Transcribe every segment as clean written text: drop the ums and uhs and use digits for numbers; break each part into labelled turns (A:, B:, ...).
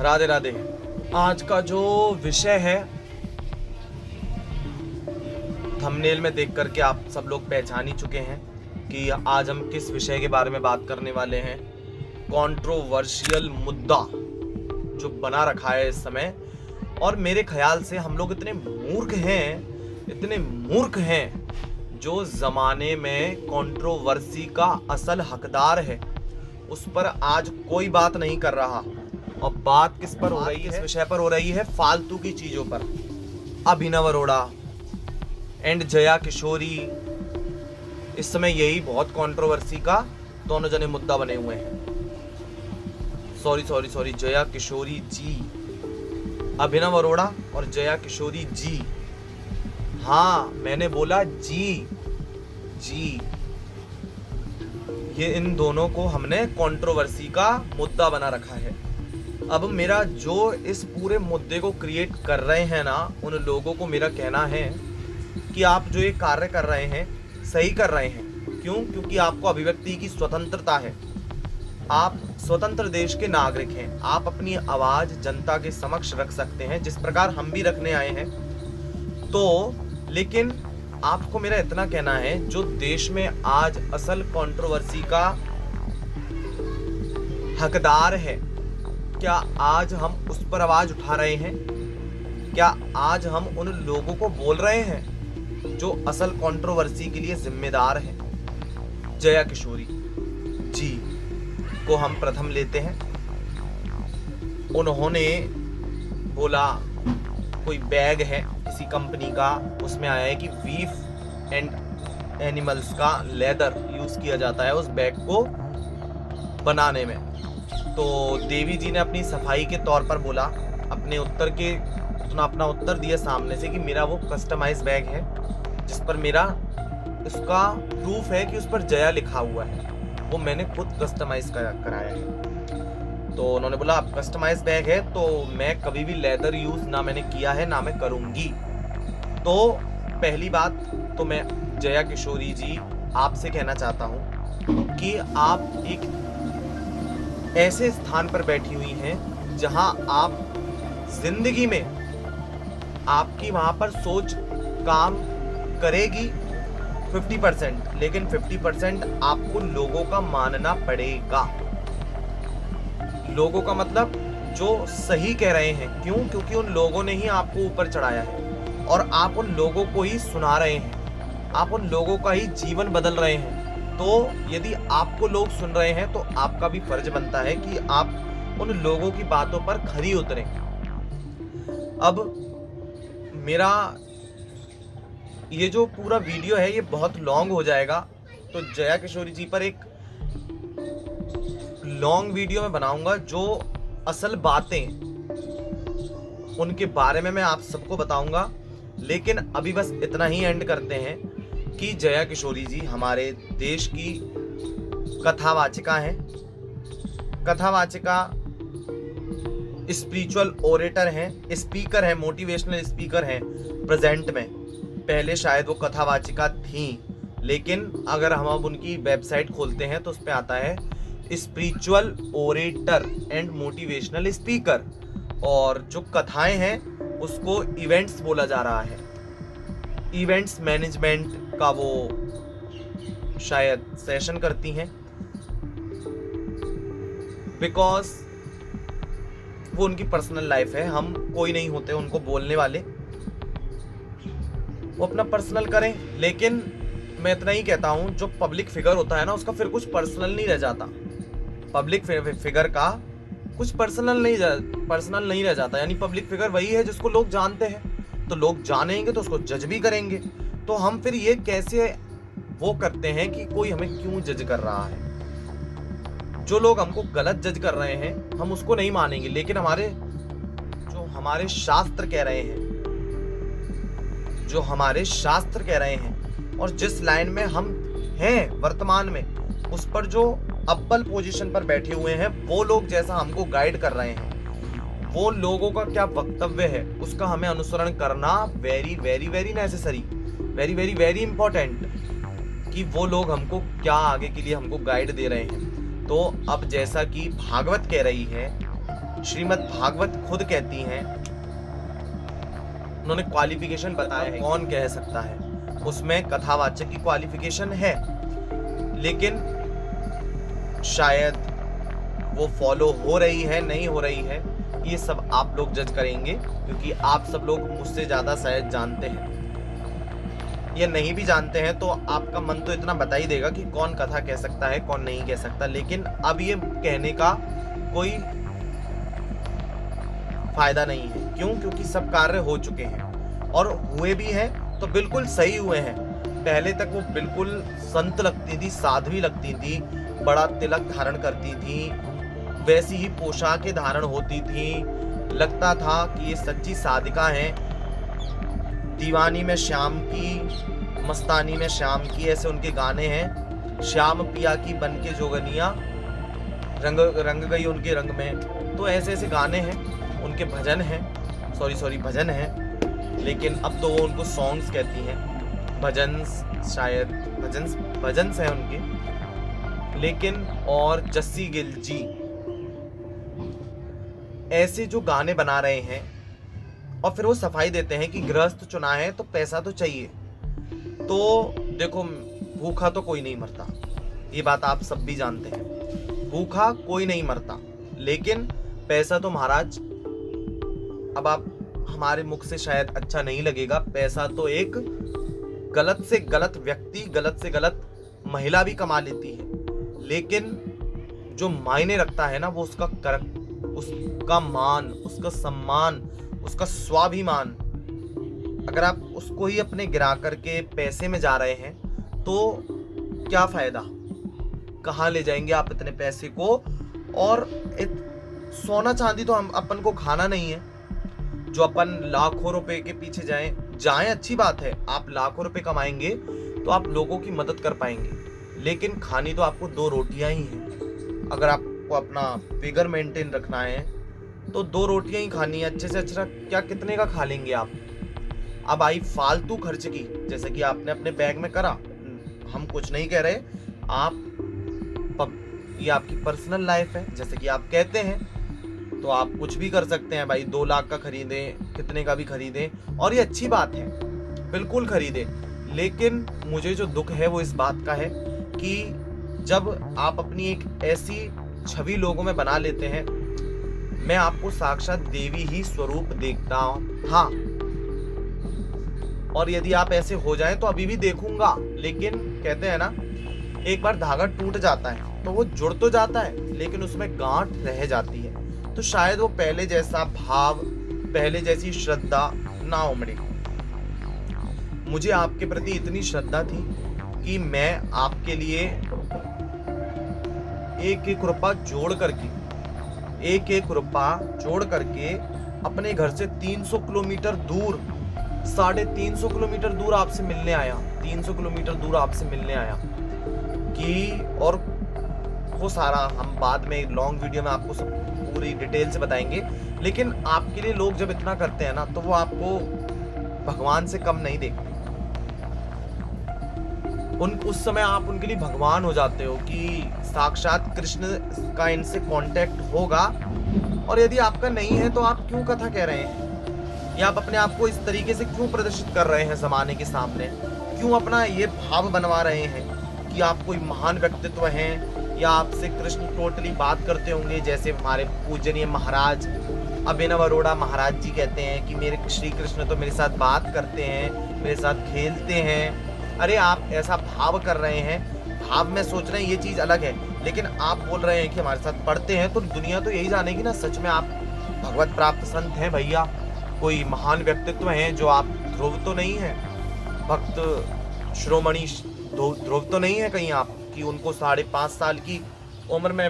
A: राधे राधे। आज का जो विषय है थंबनेल में देख करके आप सब लोग पहचान ही चुके हैं कि आज हम किस विषय के बारे में बात करने वाले हैं। कंट्रोवर्शियल मुद्दा जो बना रखा है इस समय, और मेरे ख्याल से हम लोग इतने मूर्ख हैं जो ज़माने में कंट्रोवर्सी का असल हकदार है उस पर आज कोई बात नहीं कर रहा। और बात किस पर हो रही है? इस विषय पर हो रही है फालतू की चीज़ों पर। अभिनव अरोड़ा एंड जया किशोरी इस समय यही बहुत कंट्रोवर्सी का दोनों जने मुद्दा बने हुए हैं। सॉरी जया किशोरी जी, अभिनव अरोड़ा और जया किशोरी जी। हाँ, मैंने बोला जी। ये इन दोनों को हमने कंट्रोवर्सी का मुद्दा बना रखा है। अब मेरा जो इस पूरे मुद्दे को क्रिएट कर रहे हैं ना, उन लोगों को मेरा कहना है कि आप जो ये कार्य कर रहे हैं सही कर रहे हैं। क्यों? क्योंकि आपको अभिव्यक्ति की स्वतंत्रता है। आप स्वतंत्र देश के नागरिक हैं। आप अपनी आवाज़ जनता के समक्ष रख सकते हैं, जिस प्रकार हम भी रखने आए हैं। तो लेकिन आपको मेरा इतना कहना है, जो देश में आज असल कंट्रोवर्सी का हकदार है, क्या आज हम उस पर आवाज उठा रहे हैं? क्या आज हम उन लोगों को बोल रहे हैं जो असल कंट्रोवर्सी के लिए जिम्मेदार हैं? जया किशोरी जी को हम प्रथम लेते हैं। उन्होंने बोला कोई बैग है किसी कंपनी का, उसमें आया है कि बीफ एंड एनिमल्स का लेदर यूज किया जाता है उस बैग को बनाने में। तो देवी जी ने अपनी सफाई के तौर पर बोला, अपने उत्तर दिया सामने से कि मेरा वो कस्टमाइज बैग है जिस पर मेरा उसका प्रूफ है कि उस पर जया लिखा हुआ है, वो मैंने खुद कस्टमाइज कराया है। तो उन्होंने बोला अब कस्टमाइज बैग है तो मैं कभी भी लेदर यूज ना मैंने किया है ना मैं करूंगी। तो पहली बात तो मैं जया किशोरी जी आपसे कहना चाहता हूं कि आप एक ऐसे स्थान पर बैठी हुई हैं जहां आप जिंदगी में आपकी वहां पर सोच काम करेगी 50%, लेकिन 50% आपको लोगों का मानना पड़ेगा। लोगों का मतलब जो सही कह रहे हैं। क्यों? क्योंकि उन लोगों ने ही आपको ऊपर चढ़ाया है और आप उन लोगों को ही सुना रहे हैं, आप उन लोगों का ही जीवन बदल रहे हैं। तो यदि आपको लोग सुन रहे हैं तो आपका भी फर्ज बनता है कि आप उन लोगों की बातों पर खरी उतरें। अब मेरा ये जो पूरा वीडियो है ये बहुत लॉन्ग हो जाएगा, तो जया किशोरी जी पर एक लॉन्ग वीडियो में बनाऊंगा जो असल बातें उनके बारे में मैं आप सबको बताऊंगा। लेकिन अभी बस इतना ही एंड करते हैं कि जया किशोरी जी हमारे देश की कथावाचिका हैं। कथावाचिका, स्पिरिचुअल ओरेटर हैं, स्पीकर हैं, मोटिवेशनल स्पीकर हैं प्रेजेंट में। पहले शायद वो कथावाचिका थी, लेकिन अगर हम अब उनकी वेबसाइट खोलते हैं तो उस पर आता है spiritual orator and motivational speaker. और जो कथाएं हैं उसको इवेंट्स बोला जा रहा है। इवेंट्स मैनेजमेंट का वो शायद सेशन करती हैं, बिकॉज वो उनकी पर्सनल लाइफ है। हम कोई नहीं होते उनको बोलने वाले, वो अपना पर्सनल करें। लेकिन मैं इतना ही कहता हूं, जो पब्लिक फिगर होता है ना उसका फिर कुछ पर्सनल नहीं रह जाता। पब्लिक फिगर का कुछ पर्सनल नहीं रह जाता। यानी पब्लिक फिगर वही है जिसको लोग जानते हैं, तो लोग जानेंगे तो उसको जज भी करेंगे। तो हम फिर ये कैसे वो करते हैं कि कोई हमें क्यों जज कर रहा है? जो लोग हमको गलत जज कर रहे हैं हम उसको नहीं मानेंगे, लेकिन हमारे शास्त्र कह रहे हैं और जिस लाइन में हम हैं वर्तमान में, उस पर जो अव्वल पोजीशन पर बैठे हुए हैं वो लोग जैसा हमको गाइड कर रहे हैं, वो लोगों का क्या वक्तव्य है उसका हमें अनुसरण करना very very very necessary, very very very important, कि वो लोग हमको क्या आगे के लिए हमको गाइड दे रहे हैं। तो अब जैसा कि भागवत कह रही है श्रीमद् भागवत खुद कहती हैं, उन्होंने क्वालिफिकेशन बताया है, कौन कह सकता है, उसमें कथावाचक की क्वालिफिकेशन है, लेकिन शायद वो फॉलो हो रही है नहीं हो रही है, ये सब आप लोग जज करेंगे, क्योंकि आप सब लोग मुझसे ज़्यादा शायद जानते हैं। ये नहीं भी जानते हैं तो आपका मन तो इतना बता ही देगा कि कौन कथा कह सकता है, कौन नहीं कह सकता। लेकिन अब ये कहने का कोई फायदा नहीं है। क्यों? क्योंकि सब कार्य हो चुके हैं और हुए भी हैं तो बिल्कुल सही हुए हैं। पहले तक वो बिल्कुल संत लगती थी, साध्वी लगती थी, बड़ा तिलक धारण करती थी, वैसी ही पोशाकें धारण होती थी, लगता था कि ये सच्ची साधिका हैं। दीवानी में श्याम की, मस्तानी में श्याम की, ऐसे उनके गाने हैं। श्याम पिया की बन के जोगनिया, रंग गई उनके रंग में। तो ऐसे ऐसे गाने हैं, उनके भजन हैं, भजन हैं। लेकिन अब तो वो उनको सॉन्ग्स कहती हैं, भजन्स, शायद भजन्स हैं उनके। लेकिन और जस्सी गिल जी ऐसे जो गाने बना रहे हैं और फिर वो सफाई देते हैं कि गृहस्थ चुना है तो पैसा तो चाहिए। तो देखो, भूखा तो कोई नहीं मरता, ये बात आप सब भी जानते हैं। भूखा कोई नहीं मरता, लेकिन पैसा तो महाराज, अब आप हमारे मुख से शायद अच्छा नहीं लगेगा, पैसा तो एक गलत से गलत व्यक्ति, गलत से गलत महिला भी कमा लेती है। लेकिन जो मायने रखता है ना, वो उसका मान, उसका सम्मान, उसका स्वाभिमान। अगर आप उसको ही अपने गिरा करके पैसे में जा रहे हैं तो क्या फायदा? कहाँ ले जाएंगे आप इतने पैसे को? और सोना चांदी तो हम अपन को खाना नहीं है जो अपन लाखों रुपए के पीछे जाएं। अच्छी बात है, आप लाखों रुपए कमाएंगे तो आप लोगों की मदद कर पाएंगे, लेकिन खानी तो आपको 2 रोटियां ही हैं। अगर आपको अपना फिगर मेंटेन रखना है तो 2 रोटियां ही खानी है। अच्छे से अच्छा क्या कितने का खा लेंगे आप? अब आई फालतू खर्च की, जैसे कि आपने अपने बैग में करा, हम कुछ नहीं कह रहे, ये आपकी पर्सनल लाइफ है, जैसे कि आप कहते हैं, तो आप कुछ भी कर सकते हैं भाई। 2 लाख का खरीदें, कितने का भी खरीदें, और ये अच्छी बात है, बिल्कुल खरीदें। लेकिन मुझे जो दुख है वो इस बात का है कि जब आप अपनी एक ऐसी छवि लोगों में बना लेते हैं, मैं आपको साक्षात देवी ही स्वरूप देखता हूं, हाँ, और यदि आप ऐसे हो जाएं तो अभी भी देखूंगा। लेकिन कहते हैं ना, एक बार धागा टूट जाता है तो वो जुड़ तो जाता है, लेकिन उसमें गांठ रह जाती है। तो शायद वो पहले जैसा भाव, पहले जैसी श्रद्धा ना उमड़े। मुझे आपके प्रति इतनी श्रद्धा थी कि मैं आपके लिए एक रुपया जोड़ करके अपने घर से 300 किलोमीटर दूर, 350 किलोमीटर दूर आपसे मिलने आया, 300 किलोमीटर दूर आपसे मिलने आया कि, और वो सारा हम बाद में लॉन्ग वीडियो में आपको सब पूरी डिटेल से बताएंगे। लेकिन आपके लिए लोग जब इतना करते हैं ना, तो वो आपको भगवान से कम नहीं देखते। उस समय आप उनके लिए भगवान हो जाते हो कि साक्षात कृष्ण का इनसे कांटेक्ट होगा। और यदि आपका नहीं है तो आप क्यों कथा कह रहे हैं, या आप अपने आप को इस तरीके से क्यों प्रदर्शित कर रहे हैं जमाने के सामने? क्यों अपना ये भाव बनवा रहे हैं कि आप कोई महान व्यक्तित्व हैं, या आपसे कृष्ण टोटली बात करते होंगे? जैसे हमारे पूजनीय महाराज अभिनव अरोड़ा महाराज जी कहते हैं कि मेरे श्री कृष्ण तो मेरे साथ बात करते हैं, मेरे साथ खेलते हैं। अरे आप ऐसा भाव कर रहे हैं, भाव में सोच रहे हैं, ये चीज़ अलग है, लेकिन आप बोल रहे हैं कि हमारे साथ पढ़ते हैं, तो दुनिया तो यही जानेगी ना सच में आप भगवत प्राप्त संत हैं भैया, कोई महान व्यक्तित्व हैं। जो आप ध्रुव तो नहीं है, भक्त शिरोमणि ध्रुव तो नहीं है कहीं आप, कि उनको 5.5 साल की उम्र में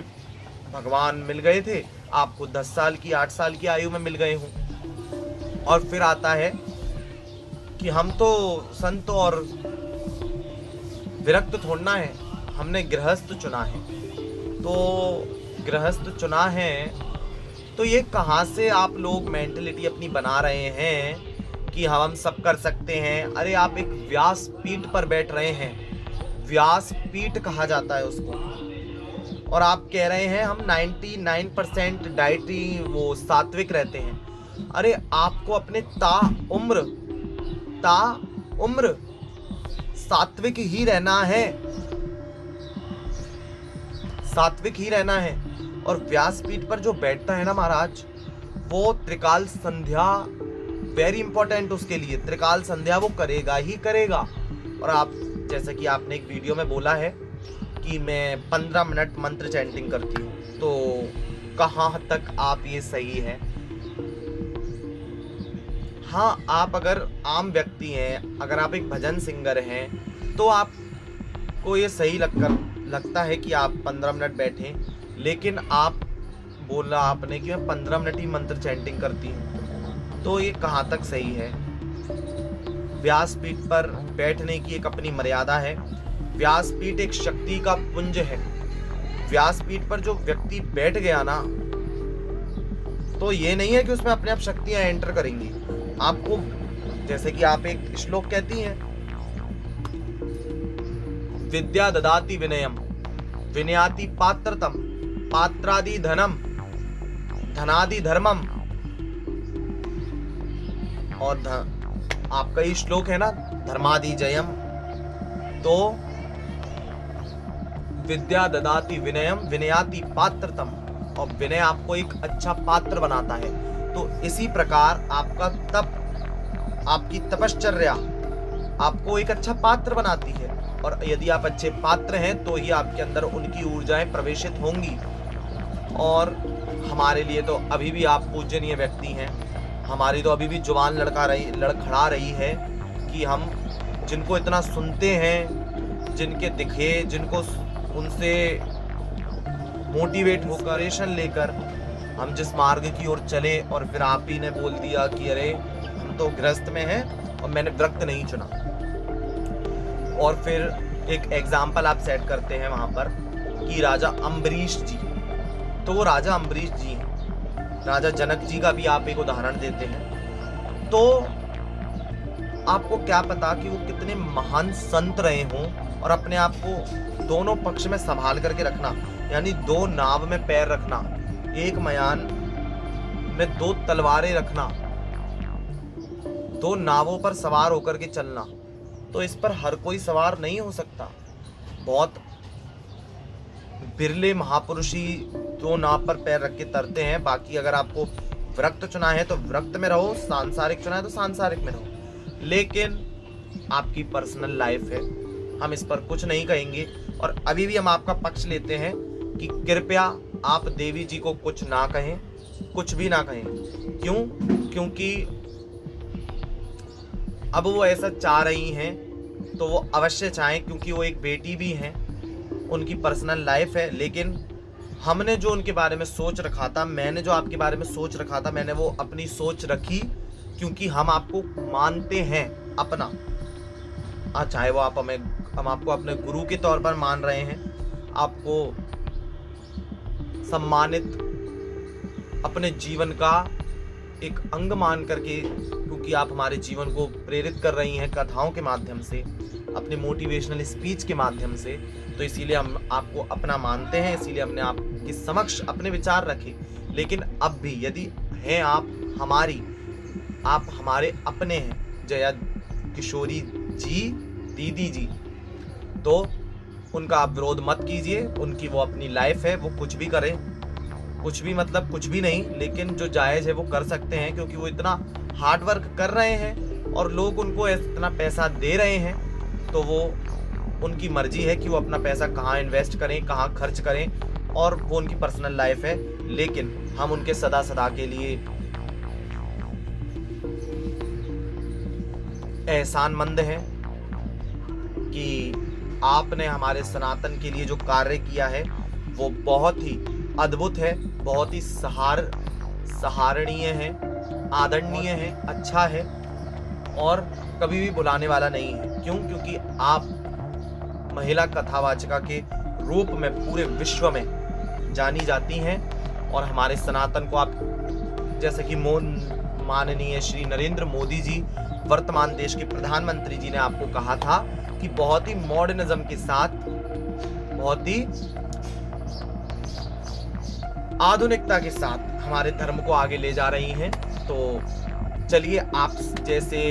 A: भगवान मिल गए थे, आपको 10 साल की 8 साल की आयु में मिल गए हों। और फिर आता है कि हम तो संत और विरक्त थोड़ना है, हमने गृहस्थ चुना है। तो गृहस्थ चुना है तो ये कहाँ से आप लोग मेंटलिटी अपनी बना रहे हैं कि हम सब कर सकते हैं? अरे आप एक व्यास पीठ पर बैठ रहे हैं, व्यास पीठ कहा जाता है उसको। और आप कह रहे हैं हम 99% डाइटरी वो सात्विक रहते हैं। अरे आपको अपने ता उम्र सात्विक ही रहना है, सात्विक ही रहना है। और व्यासपीठ पर जो बैठता है ना महाराज, वो त्रिकाल संध्या वेरी इंपॉर्टेंट उसके लिए, त्रिकाल संध्या वो करेगा ही करेगा। और आप जैसे कि आपने एक वीडियो में बोला है कि मैं 15 मिनट मंत्र चैंटिंग करती हूँ, तो कहाँ तक आप ये सही है? हाँ, आप अगर आम व्यक्ति हैं, अगर आप एक भजन सिंगर हैं, तो आपको ये सही लगता है कि आप 15 मिनट बैठें। लेकिन आप बोला आपने कि मैं 15 मिनट ही मंत्र चैंटिंग करती हूँ, तो ये कहाँ तक सही है? व्यासपीठ पर बैठने की एक अपनी मर्यादा है। व्यासपीठ एक शक्ति का पुंज है। व्यासपीठ पर जो व्यक्ति बैठ गया ना, तो ये नहीं है कि उसमें अपने आप शक्तियां एंटर करेंगी। आपको जैसे कि आप एक श्लोक कहती हैं, विद्या ददाति विनयम विनयाति पात्रतम पात्रादि धनम धनादि धर्मम। और आपका ये श्लोक है ना, धर्मादि जयम। तो विद्या ददाति विनयम विनयाति पात्रतम, और विनय आपको एक अच्छा पात्र बनाता है। तो इसी प्रकार आपका तप, आपकी तपश्चर्या आपको एक अच्छा पात्र बनाती है। और यदि आप अच्छे पात्र हैं तो ही आपके अंदर उनकी ऊर्जाएं प्रवेशित होंगी। और हमारे लिए तो अभी भी आप पूजनीय व्यक्ति हैं। हमारी तो अभी भी जुबान लड़खड़ा रही है कि हम जिनको इतना सुनते हैं, जिनके दिखे, जिनको उनसे मोटिवेट होकर रेशन लेकर हम जिस मार्ग की ओर चले, और फिर आप ही ने बोल दिया कि अरे हम तो गृहस्थ में हैं और मैंने व्रत नहीं चुना। और फिर एक एग्जाम्पल आप सेट करते हैं वहां पर कि राजा अम्बरीश जी, तो वो राजा अम्बरीश जी हैं। राजा जनक जी का भी आप एक उदाहरण देते हैं। तो आपको क्या पता कि वो कितने महान संत रहे हों, और अपने आप को दोनों पक्ष में संभाल करके रखना, यानी दो नाव में पैर रखना, एक मयान में दो तलवारें रखना, दो नावों पर सवार होकर के चलना। तो इस पर हर कोई सवार नहीं हो सकता। बहुत बिरले महापुरुष ही दो नाव पर पैर रख के तरते हैं। बाकी अगर आपको व्रत चुना है तो व्रत में रहो, सांसारिक चुना है तो सांसारिक में रहो। लेकिन आपकी पर्सनल लाइफ है, हम इस पर कुछ नहीं कहेंगे। और अभी भी हम आपका पक्ष लेते हैं कि कृपया आप देवी जी को कुछ ना कहें, कुछ भी ना कहें। क्यों? क्योंकि अब वो ऐसा चाह रही हैं तो वो अवश्य चाहें, क्योंकि वो एक बेटी भी हैं, उनकी पर्सनल लाइफ है। लेकिन हमने जो उनके बारे में सोच रखा था, मैंने जो आपके बारे में सोच रखा था, मैंने वो अपनी सोच रखी, क्योंकि हम आपको मानते हैं अपना। चाहे वो हम आपको अपने गुरु के तौर पर मान रहे हैं, आपको सम्मानित अपने जीवन का एक अंग मान करके, क्योंकि आप हमारे जीवन को प्रेरित कर रही हैं कथाओं के माध्यम से, अपने मोटिवेशनल स्पीच के माध्यम से। तो इसीलिए हम आपको अपना मानते हैं, इसीलिए हमने आपके समक्ष अपने विचार रखे। लेकिन अब भी यदि हैं आप हमारे अपने हैं, जया किशोरी जी, दीदी जी, तो उनका आप विरोध मत कीजिए। उनकी वो अपनी लाइफ है, वो कुछ भी करें, कुछ भी मतलब कुछ भी नहीं, लेकिन जो जायज़ है वो कर सकते हैं, क्योंकि वो इतना हार्ड वर्क कर रहे हैं और लोग उनको इतना पैसा दे रहे हैं। तो वो उनकी मर्जी है कि वो अपना पैसा कहाँ इन्वेस्ट करें, कहाँ खर्च करें, और वो उनकी पर्सनल लाइफ है। लेकिन हम उनके सदा सदा के लिए एहसानमंद हैं कि आपने हमारे सनातन के लिए जो कार्य किया है वो बहुत ही अद्भुत है, बहुत ही सराहनीय है, आदरणीय है, अच्छा है, और कभी भी भुलाने वाला नहीं है। क्यों? क्योंकि आप महिला कथावाचिका के रूप में पूरे विश्व में जानी जाती हैं। और हमारे सनातन को आप, जैसे कि माननीय श्री नरेंद्र मोदी जी, वर्तमान देश के प्रधानमंत्री जी ने आपको कहा था कि बहुत ही मॉडर्निज्म के साथ, बहुत ही आधुनिकता के साथ हमारे धर्म को आगे ले जा रही हैं। तो चलिए, आप जैसे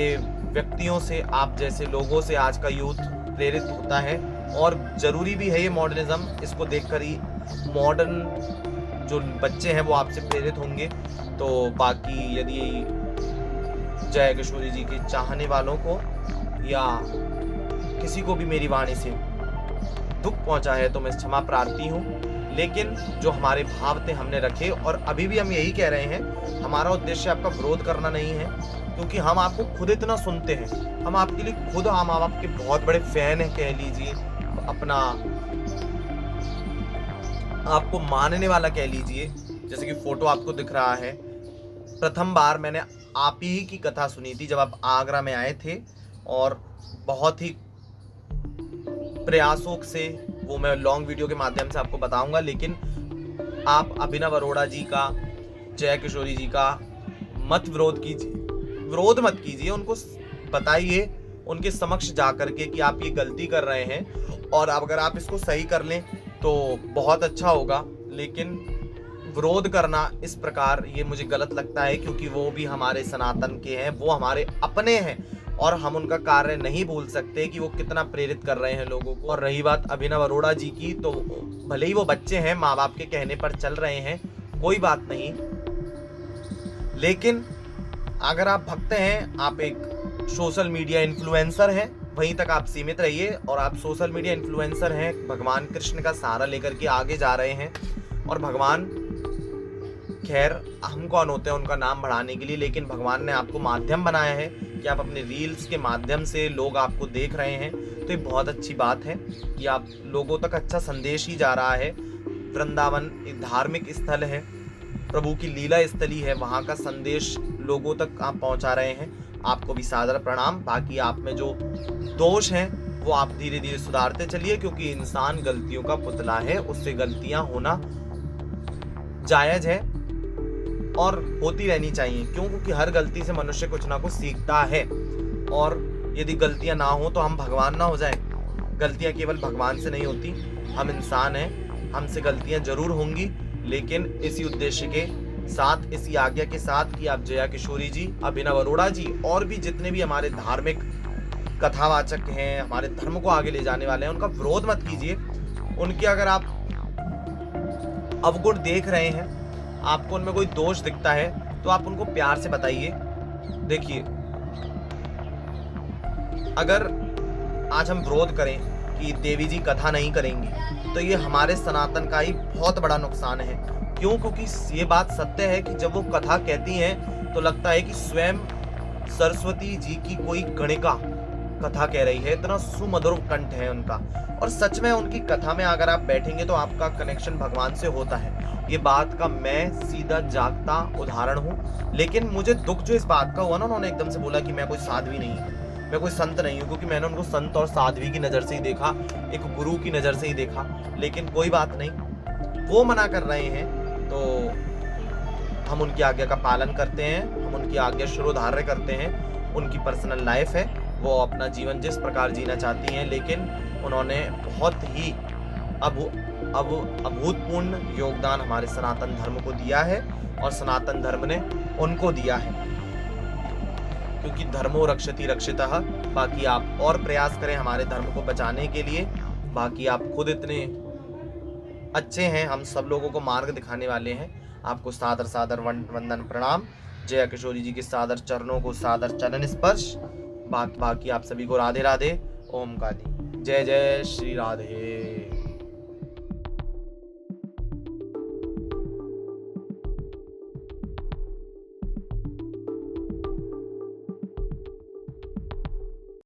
A: व्यक्तियों से, आप जैसे लोगों से आज का यूथ प्रेरित होता है, और ज़रूरी भी है ये मॉडर्निज़्म। इसको देखकर ही मॉडर्न जो बच्चे हैं वो आपसे प्रेरित होंगे। तो बाकी यदि जया किशोरी जी के चाहने वालों को या किसी को भी मेरी वाणी से दुख पहुंचा है तो मैं क्षमा प्रार्थी हूँ। लेकिन जो हमारे भाव थे हमने रखे, और अभी भी हम यही कह रहे हैं, हमारा उद्देश्य आपका विरोध करना नहीं है, क्योंकि हम आपको खुद इतना सुनते हैं। हम आपके लिए खुद, हम आपके बहुत बड़े फैन हैं कह लीजिए, अपना आपको मानने वाला कह लीजिए। जैसे कि फोटो आपको दिख रहा है, प्रथम बार मैंने आप ही की कथा सुनी थी जब आप आगरा में आए थे, और बहुत ही प्रयासों से वो मैं लॉन्ग वीडियो के माध्यम से आपको बताऊंगा। लेकिन आप अभिनव अरोड़ा जी का, जया किशोरी जी का विरोध मत कीजिए, उनको बताइए उनके समक्ष जा करके कि आप ये गलती कर रहे हैं, और अगर आप इसको सही कर लें तो बहुत अच्छा होगा। लेकिन विरोध करना इस प्रकार, ये मुझे गलत लगता है, क्योंकि वो भी हमारे सनातन के हैं, वो हमारे अपने हैं, और हम उनका कार्य नहीं भूल सकते कि वो कितना प्रेरित कर रहे हैं लोगों को। और रही बात अभिनव अरोड़ा जी की, तो भले ही वो बच्चे हैं, माँ बाप के कहने पर चल रहे हैं, कोई बात नहीं। लेकिन अगर आप भक्त हैं, आप एक सोशल मीडिया इन्फ्लुएंसर हैं, वहीं तक आप सीमित रहिए। और आप सोशल मीडिया इन्फ्लुएंसर हैं, भगवान कृष्ण का सहारा लेकर के आगे जा रहे हैं, और भगवान, खैर हम कौन होते हैं उनका नाम बढ़ाने के लिए, लेकिन भगवान ने आपको माध्यम बनाया है कि आप अपने रील्स के माध्यम से लोग आपको देख रहे हैं। तो ये बहुत अच्छी बात है कि आप लोगों तक अच्छा संदेश ही जा रहा है। वृंदावन एक धार्मिक स्थल है, प्रभु की लीला स्थली है, वहाँ का संदेश लोगों तक आप पहुँचा रहे हैं। आपको भी सादर प्रणाम। बाकी आप में जो दोष हैं वो आप धीरे धीरे सुधारते चलिए, क्योंकि इंसान गलतियों का पुतला है, उससे गलतियां होना जायज़ है और होती रहनी चाहिए। क्यों? क्योंकि हर गलती से मनुष्य कुछ ना कुछ सीखता है, और यदि गलतियां ना हो तो हम भगवान ना हो जाएं। गलतियां केवल भगवान से नहीं होती, हम इंसान हैं, हमसे गलतियां जरूर होंगी, लेकिन इसी उद्देश्य के साथ, इसी आज्ञा के साथ कि आप जया किशोरी जी, अभिनव अरोड़ा जी, और भी जितने भी हमारे धार्मिक कथावाचक हैं, हमारे धर्म को आगे ले जाने वाले हैं, उनका विरोध मत कीजिए। उनके अगर आप अवगुण देख रहे हैं, आपको उनमें कोई दोष दिखता है, तो आप उनको प्यार से बताइए। देखिए, अगर आज हम विरोध करें कि देवी जी कथा नहीं करेंगी, तो ये हमारे सनातन का ही बहुत बड़ा नुकसान है। क्यों? क्योंकि ये बात सत्य है कि जब वो कथा कहती हैं तो लगता है कि स्वयं सरस्वती जी की कोई गणिका कथा कह रही है, इतना सुमधुर कंठ है उनका। और सच में उनकी कथा में अगर आप बैठेंगे तो आपका कनेक्शन भगवान से होता है। ये बात का मैं सीधा जागता उदाहरण हूँ। लेकिन मुझे दुख जो इस बात का हुआ ना, उन्होंने एकदम से बोला कि मैं कोई साध्वी नहीं हूँ, मैं कोई संत नहीं हूँ, क्योंकि मैंने उनको संत और साध्वी की नज़र से ही देखा, एक गुरु की नज़र से ही देखा। लेकिन कोई बात नहीं, वो मना कर रहे हैं तो हम उनकी आज्ञा का पालन करते हैं, हम उनकी आज्ञा शिरोधार्य करते हैं। उनकी पर्सनल लाइफ है, वो अपना जीवन जिस प्रकार जीना चाहती हैं, लेकिन उन्होंने बहुत ही अभूतपूर्ण योगदान हमारे सनातन धर्म को दिया है, और सनातन धर्म ने उनको दिया है, क्योंकि धर्मो रक्षति रक्षितः। बाकी आप और प्रयास करें हमारे धर्म को बचाने के लिए। बाकी आप खुद इतने अच्छे हैं, हम सब लोगों को मार्ग दिखाने वाले हैं। आपको सादर सादर वंदन प्रणाम। जया किशोरी जी के सादर चरणों को सादर चरण स्पर्श। बाकी आप सभी को राधे राधे। ओम काली। जय जय श्री राधे।